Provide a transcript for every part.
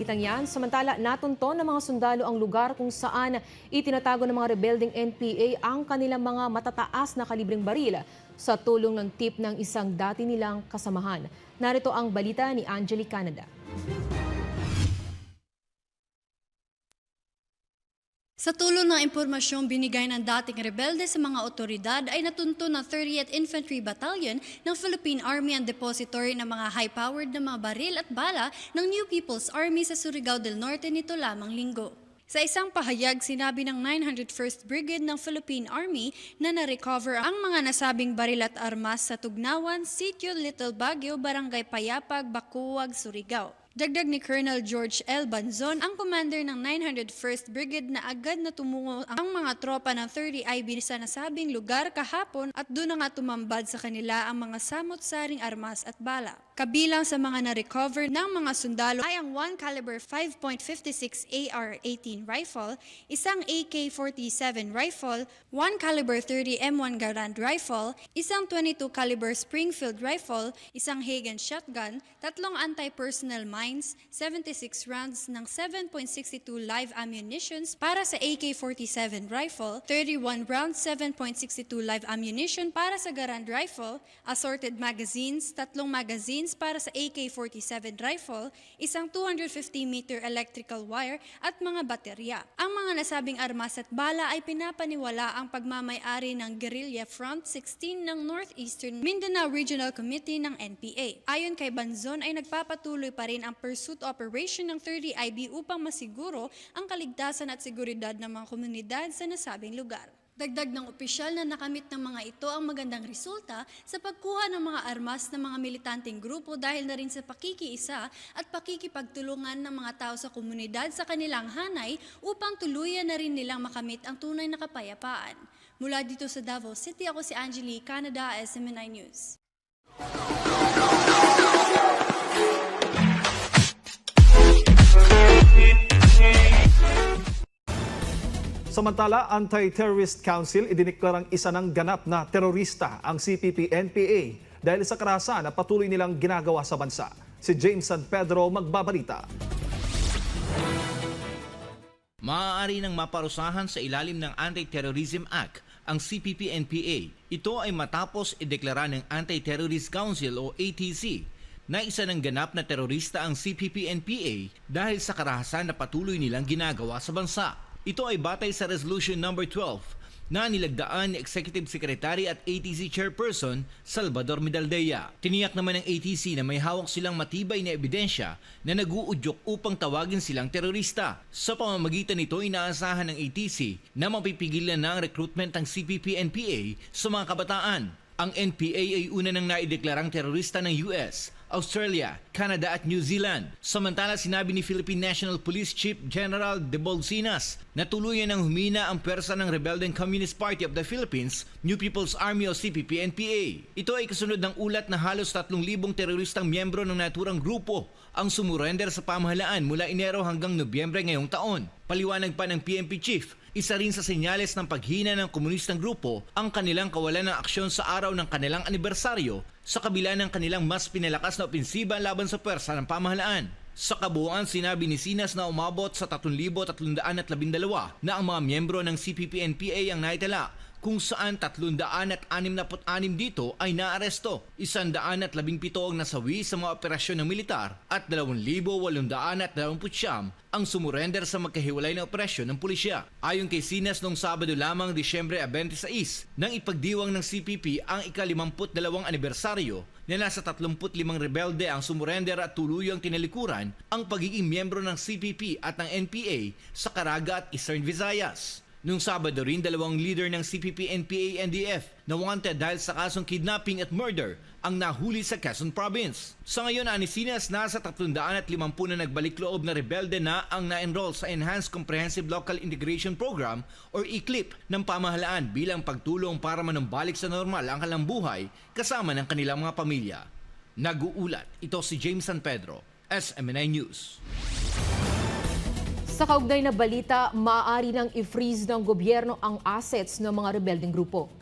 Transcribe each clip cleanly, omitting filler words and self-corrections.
Itang yan, samantala natunton ng mga sundalo ang lugar kung saan itinatago ng mga rebelding NPA ang kanilang mga matataas na kalibreng baril sa tulong ng tip ng isang dati nilang kasamahan. Narito ang balita ni Angeli Canada. Sa tulong ng impormasyong binigay ng dating rebelde sa mga otoridad ay natunto ng 30th Infantry Battalion ng Philippine Army ang depository ng mga high-powered na mga baril at bala ng New People's Army sa Surigao del Norte nito lamang linggo. Sa isang pahayag, sinabi ng 901st Brigade ng Philippine Army na na-recover ang mga nasabing baril at armas sa Tugnawan, Sitio Little Baguio, Barangay Payapag, Bacuag, Surigao. Dagdag ni Colonel George L. Banzon, ang commander ng 901st Brigade na agad na tumungo ang mga tropa ng 30 IB sa nasabing lugar kahapon at doon na nga tumambad sa kanila ang mga samot-saring armas at bala. Kabilang sa mga na-recover ng mga sundalo ay ang 1 caliber 5.56 AR-18 rifle, isang AK-47 rifle, 1 caliber 30 M1 Garand rifle, isang 22 caliber Springfield rifle, isang Hagen shotgun, 3 anti-personnel mines, 76 rounds ng 7.62 live ammunitions para sa AK-47 rifle, 31 rounds 7.62 live ammunition para sa Garand rifle, assorted magazines, 3 magazines para sa AK-47 rifle, isang 250-meter electrical wire at mga baterya. Ang mga nasabing armas at bala ay pinapaniwala ang pagmamay-ari ng Guerrilla Front 16 ng Northeastern Mindanao Regional Committee ng NPA. Ayon kay Banzon ay nagpapatuloy pa rin ang pursuit operation ng 30 IB upang masiguro ang kaligtasan at seguridad ng mga komunidad sa nasabing lugar. Dagdag ng opisyal na nakamit ng mga ito ang magandang resulta sa pagkuha ng mga armas ng mga militanteng grupo dahil na rin sa pakikiisa at pakikipagtulungan ng mga tao sa komunidad sa kanilang hanay upang tuluyan na rin nilang makamit ang tunay na kapayapaan. Mula dito sa Davao City, ako si Angeli Canada, SMNI News. Samantala, Anti-Terrorist Council idineklarang isa ng ganap na terorista ang CPP-NPA dahil sa karahasan na patuloy nilang ginagawa sa bansa. Si James San Pedro magbabalita. Maaari nang maparusahan sa ilalim ng Anti-Terrorism Act ang CPP-NPA. Ito ay matapos ideklara ng Anti-Terrorist Council o ATC na isa ng ganap na terorista ang CPP-NPA dahil sa karahasan na patuloy nilang ginagawa sa bansa. Ito ay batay sa Resolution No. 12 na nilagdaan ni Executive Secretary at ATC Chairperson Salvador Medaldea. Tiniyak naman ng ATC na may hawak silang matibay na ebidensya na nag-uudyok upang tawagin silang terorista. Sa pamamagitan nito, inaasahan ng ATC na mapipigilan na ang recruitment ng CPP-NPA sa mga kabataan. Ang NPA ay una nang naideklarang terorista ng US, Australia, Canada at New Zealand. Samantala, sinabi ni Philippine National Police Chief General De Bolsinas na tuluyan ng humina ang pwersa ng Rebellion Communist Party of the Philippines, New People's Army o CPP-NPA. Ito ay kasunod ng ulat na halos 3,000 teroristang miyembro ng naturang grupo ang sumurrender sa pamahalaan mula Enero hanggang Nobyembre ngayong taon. Paliwanag pa ng PNP Chief, isa rin sa senyales ng paghina ng komunistang grupo ang kanilang kawalan ng aksyon sa araw ng kanilang anibersaryo sa kabila ng kanilang mas pinalakas na opensiba laban sa pwersa ng pamahalaan. Sa kabuuan, sinabi ni Sinas na umabot sa 3,312 na ang mga miyembro ng CPP-NPA ang naitala, kung saan 366 dito ay naaresto, 117 ang nasawi sa mga operasyon ng militar at 2,829 ang sumurrender sa magkahiwalay na operasyon ng pulisya. Ayon kay Sinas, noong Sabado lamang, Disyembre 26, nang ipagdiwang ng CPP ang ika-52 anibersaryo na nasa 35 rebelde ang sumurrender at tuluyang tinalikuran ang pagiging miyembro ng CPP at ng NPA sa Caraga at Eastern Visayas. Noong Sabado rin, 2 leader ng CPP-NPA-NDF na wanted dahil sa kasong kidnapping at murder ang nahuli sa Quezon Province. Sa ngayon, Anisinas, nasa 350 na nagbalik loob na rebelde na ang na-enroll sa Enhanced Comprehensive Local Integration Program or ECLIP ng pamahalaan bilang pagtulong para manumbalik sa normal ang kanilang buhay kasama ng kanilang mga pamilya. Nag-uulat, ito si James San Pedro, SMNI News. Sa kaugnay na balita, maaari nang i-freeze ng gobyerno ang assets ng mga rebeldeng grupo.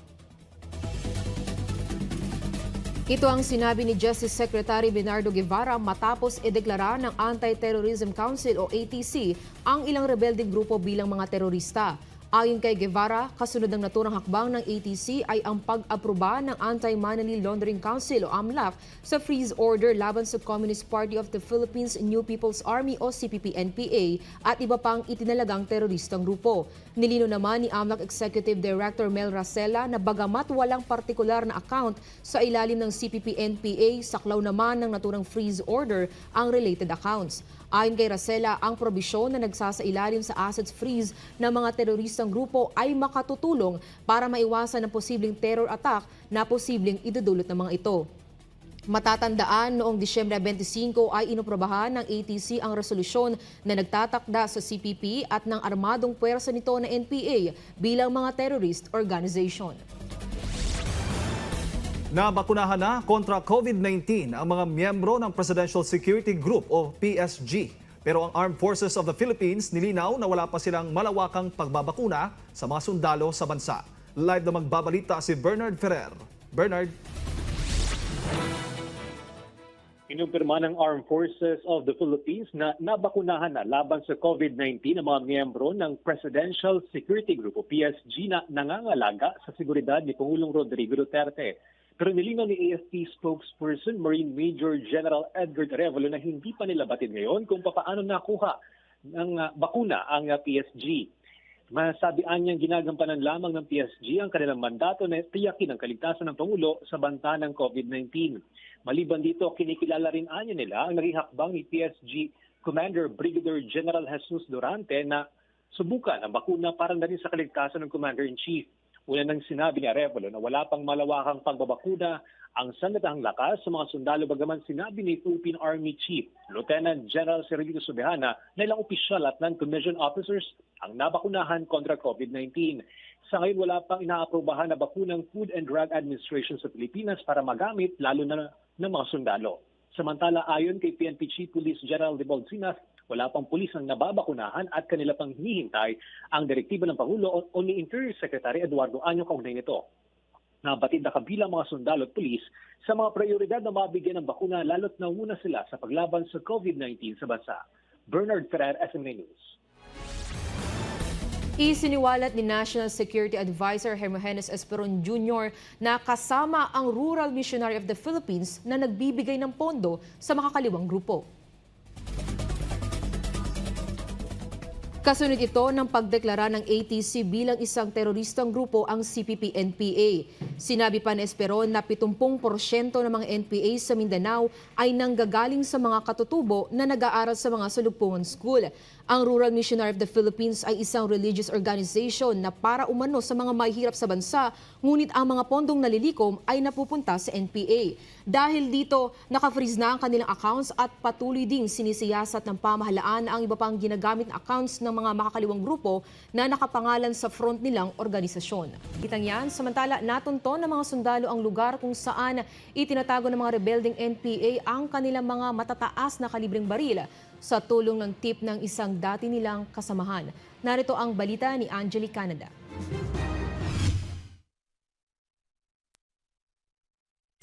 Ito ang sinabi ni Justice Secretary Bernardo Guevara matapos ideklara ng Anti-Terrorism Council o ATC ang ilang rebelding grupo bilang mga terorista. Ayon kay Guevara, kasunod ng naturang hakbang ng ATC ay ang pag-aproba ng Anti-Money Laundering Council o AMLAC sa freeze order laban sa Communist Party of the Philippines New People's Army o CPP-NPA at iba pang itinalagang teroristang grupo. Nilino naman ni AMLAC Executive Director Mel Racela na bagamat walang partikular na account sa ilalim ng CPP-NPA, saklaw naman ng naturang freeze order ang related accounts. Ayon kay Racela, ang probisyon na nagsasailalim sa assets freeze ng mga teroristang grupo ay makatutulong para maiwasan ang posibleng terror attack na posibleng idudulot ng mga ito. Matatandaan noong Disyembre 25 ay inoprobahan ng ATC ang resolusyon na nagtatakda sa CPP at ng armadong puwersa nito na NPA bilang mga terrorist organization. Nabakunahan na kontra COVID-19 ang mga miyembro ng Presidential Security Group o PSG. Pero ang Armed Forces of the Philippines nilinaw na wala pa silang malawakang pagbabakuna sa mga sundalo sa bansa. Live na magbabalita si Bernard Ferrer. Bernard. Inumpirma ng Armed Forces of the Philippines na nabakunahan na laban sa COVID-19 ang mga miyembro ng Presidential Security Group o PSG na nangangalaga sa seguridad ni Pangulong Rodrigo Duterte. Pero nilinaw ni AFP spokesperson Marine Major General Edgar Revolo na hindi pa nila batid ngayon kung paano nakuha ng bakuna ang PSG. Masabihan niyang ginagampanan lamang ng PSG ang kanilang mandato na tiyakin ang kaligtasan ng Pangulo sa banta ng COVID-19. Maliban dito, kinikilala rin anya nila ang naging hakbang ni PSG Commander Brigadier General Jesus Durante na subukan ang bakuna para na rin sa kaligtasan ng Commander-in-Chief. Una nang sinabi ni Arevalo na wala pang malawakang pagbabakuna ang sandatahang lakas sa mga sundalo bagaman sinabi ni Philippine Army Chief Lieutenant General Sergio Subihana na ilang opisyal at non-commissioned officers ang nabakunahan kontra COVID-19. Sa ngayon wala pang inaaprobahan na bakunang Food and Drug Administration sa Pilipinas para magamit lalo na ng mga sundalo. Samantala ayon kay PNP Chief Police General de Bolsinas, wala pang pulis ang nababakunahan at kanila pang hinihintay ang direktiba ng Pangulo o ni Interior Secretary Eduardo Año kaugnay nito. Nabatid na kabilang mga sundalo at pulis sa mga prioridad na mabigyan ng bakuna lalo't nauna sila sa paglaban sa COVID-19 sa bansa. Bernard Ferrer, SMN News. Isiniwalat ni National Security Advisor Hermogenes Esperon Jr. na kasama ang Rural Missionary of the Philippines na nagbibigay ng pondo sa makakaliwang grupo. Kasunod ito ng pagdeklara ng ATC bilang isang teroristang grupo ang CPP-NPA. Sinabi pa ni Esperon na 70% ng mga NPA sa Mindanao ay nanggagaling sa mga katutubo na nag-aaral sa mga salugpungan school. Ang Rural Missionary of the Philippines ay isang religious organization na para umano sa mga mahihirap sa bansa, ngunit ang mga pondong nalilikom ay napupunta sa NPA. Dahil dito, naka-freeze na ang kanilang accounts at patuloy ding sinisiyasat ng pamahalaan ang iba pang ginagamit na accounts ng mga makakaliwang grupo na nakapangalan sa front nilang organisasyon. Kitang yan, samantala natunton ng mga sundalo ang lugar kung saan itinatago ng mga rebelding NPA ang kanilang mga matataas na kalibreng baril sa tulong ng tip ng isang dati nilang kasamahan. Narito ang balita ni Angeli Canada.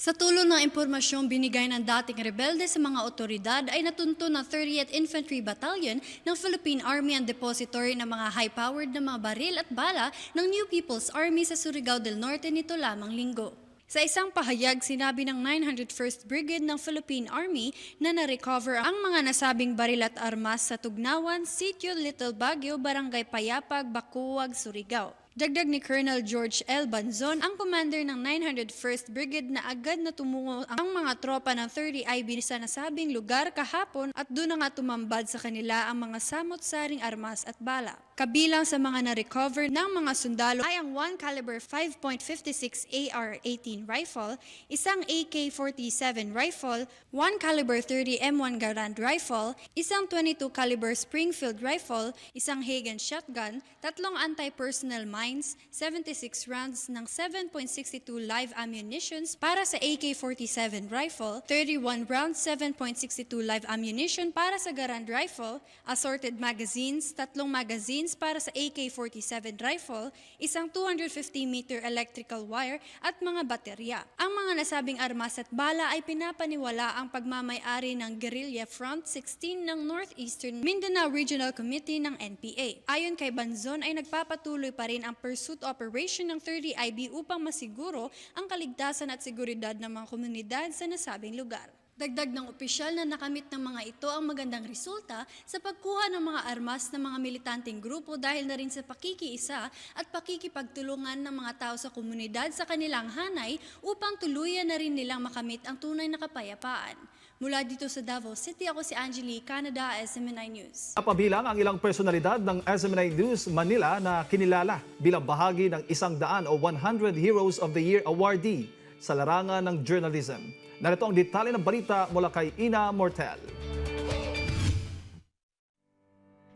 Sa tulong ng impormasyong binigay ng dating rebelde sa mga otoridad ay natunto ng 30th Infantry Battalion ng Philippine Army ang depository ng mga high-powered na mga baril at bala ng New People's Army sa Surigao del Norte nito lamang linggo. Sa isang pahayag, sinabi ng 901st Brigade ng Philippine Army na na-recover ang mga nasabing baril at armas sa Tugnawan, Sitio Little Baguio, Barangay Payapag, Bacuag, Surigao. Dagdag ni Colonel George L. Banzon, ang commander ng 901st Brigade na agad na tumungo ang mga tropa ng 30 IB sa nasabing lugar kahapon at doon na nga tumambad sa kanila ang mga samot-saring armas at bala. Kabilang sa mga na-recover ng mga sundalo ay ang 1 caliber 5.56 AR-18 rifle, isang AK-47 rifle, 1 caliber 30 M1 Garand rifle, isang 22 caliber Springfield rifle, isang Hagen shotgun, 3 anti-personnel mine Mines, 76 rounds ng 7.62 live ammunitions para sa AK-47 rifle, 31 rounds 7.62 live ammunition para sa Garand rifle, assorted magazines, 3 magazines para sa AK-47 rifle, isang 250-meter electrical wire at mga baterya. Ang mga nasabing armas at bala ay pinapaniwala ang pagmamay-ari ng Guerrilla Front 16 ng Northeastern Mindanao Regional Committee ng NPA. Ayon kay Banzon ay nagpapatuloy pa rin ang pursuit operation ng 30 IB upang masiguro ang kaligtasan at seguridad ng mga komunidad sa nasabing lugar. Dagdag ng opisyal na nakamit ng mga ito ang magandang resulta sa pagkuha ng mga armas ng mga militanteng grupo dahil na rin sa pakikiisa at pakikipagtulungan ng mga tao sa komunidad sa kanilang hanay upang tuluyan na rin nilang makamit ang tunay na kapayapaan. Mula dito sa Davao City, ako si Angeli, Canada, SMNI News. Napabilang ang ilang personalidad ng SMNI News Manila na kinilala bilang bahagi ng 100 o 100 Heroes of the Year awardee sa larangan ng journalism. Narito ang detalye ng balita mula kay Ina Mortel.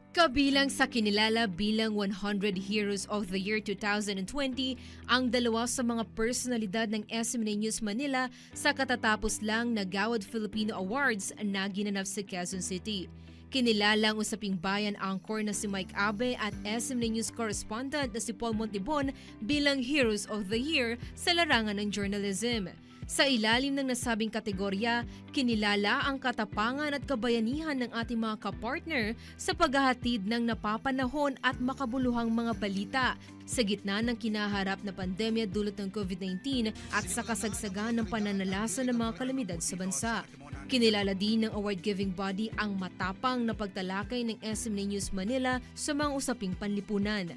Kabilang sa kinilala bilang 100 Heroes of the Year 2020 ang dalawa sa mga personalidad ng SMNI News Manila sa katatapos lang na Gawad Filipino Awards na ginanap sa Quezon City. Kinilala ang usaping bayan anchor na si Mike Abe at SMNI News correspondent na si Paul Montibon bilang Heroes of the Year sa larangan ng journalism. Sa ilalim ng nasabing kategorya, kinilala ang katapangan at kabayanihan ng ating mga kapartner sa paghahatid ng napapanahon at makabuluhang mga balita sa gitna ng kinaharap na pandemya dulot ng COVID-19 at sa kasagsagan ng pananalasa ng mga kalamidad sa bansa. Kinilala din ng award-giving body ang matapang na pagtalakay ng SMNI News Manila sa mga usaping panlipunan.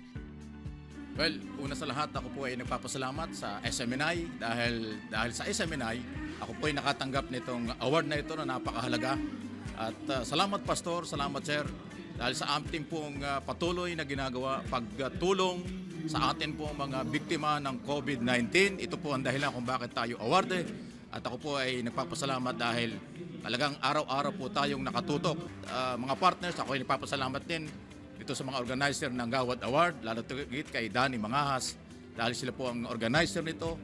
Well, una sa lahat, ako po ay nagpapasalamat sa SMNI dahil sa SMNI, ako po ay nakatanggap nitong award na ito na napakahalaga. At salamat Pastor, salamat Sir, dahil sa ating pong patuloy na ginagawa, pagtulong sa atin pong mga biktima ng COVID-19. Ito po ang dahilan kung bakit tayo awarded. At ako po ay nagpapasalamat dahil talagang araw-araw po tayong nakatutok. Mga partners, ako ay nagpapasalamat din dito sa mga organizer ng Gawad Award, lalo tigit kay Danny Mangahas, dahil sila po ang organizer nito.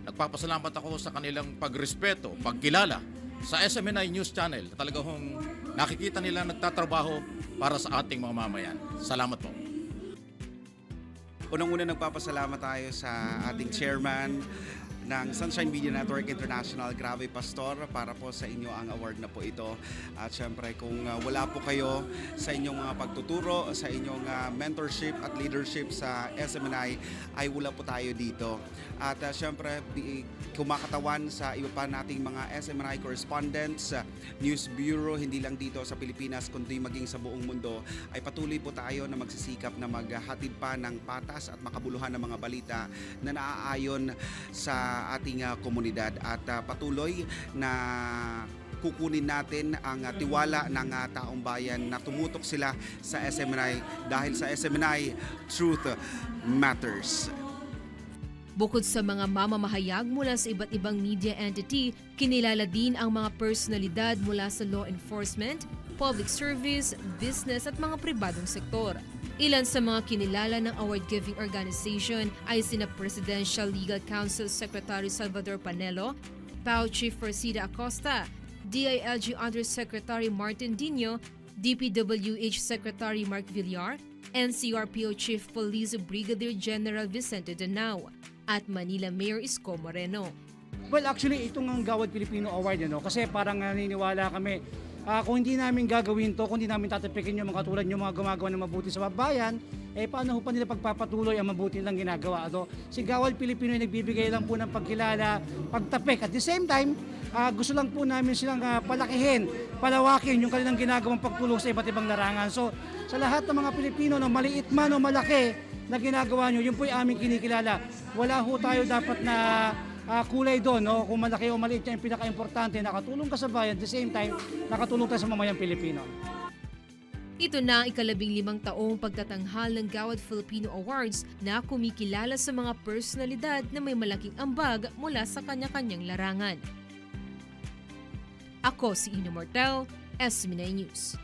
Nagpapasalamat ako sa kanilang pagrespeto, pagkilala sa SMNI News Channel. Talagang nakikita nila nagtatrabaho para sa ating mga mamayan. Salamat po. Unang-una nagpapasalamat tayo sa ating chairman ng Sunshine Media Network International. Grabe Pastor, para po sa inyo ang award na po ito. At syempre kung wala po kayo sa inyong mga pagtuturo, sa inyong mentorship at leadership sa SMNI, ay wala po tayo dito. At syempre kumakatawan sa iba pa nating mga SMNI correspondents, News Bureau, hindi lang dito sa Pilipinas kundi maging sa buong mundo, ay patuloy po tayo na magsisikap na maghatid pa ng patas at makabuluhan ng mga balita na naaayon sa ating komunidad at patuloy na kukunin natin ang tiwala ng taong bayan na tumutok sila sa SMNI dahil sa SMNI, truth matters. Bukod sa mga mamamahayag mula sa iba't ibang media entity, kinilala din ang mga personalidad mula sa law enforcement, public service, business at mga pribadong sektor. Ilan sa mga kinilala ng award-giving organization ay sina Presidential Legal Council Secretary Salvador Panelo, PAO Chief Persida Acosta, DILG Undersecretary Martin Dino, DPWH Secretary Mark Villar, NCRPO Chief Police Brigadier General Vicente Danao, at Manila Mayor Isko Moreno. Well, actually, itong ang Gawad Filipino Award, kasi parang naniniwala kami, kung hindi namin gagawin to, kung hindi namin tatapikin yung mga katulad yung mga gumagawa ng mabuti sa bayan, paano pa nila pagpapatuloy ang mabuti nilang ginagawa? Si Gawad Filipino ay nagbibigay lang po ng pagkilala, pagtapik. At the same time, gusto lang po namin silang palakihin, palawakin yung kanilang ginagawang pagtulong sa iba't ibang larangan. So, sa lahat ng mga Pilipino, no, maliit man o malaki na ginagawa nyo, yun po yung aming kinikilala. Wala ho tayo dapat na kulay doon, no? Kung malaki o maliit, yung pinaka-importante, nakatulong ka sa bayan, at the same time, nakatulong tayo sa mamayang Pilipino. Ito na ang 15 taong pagtatanghal ng Gawad Filipino Awards na kumikilala sa mga personalidad na may malaking ambag mula sa kanya-kanyang larangan. Ako si Ina Mortel, SMNI News.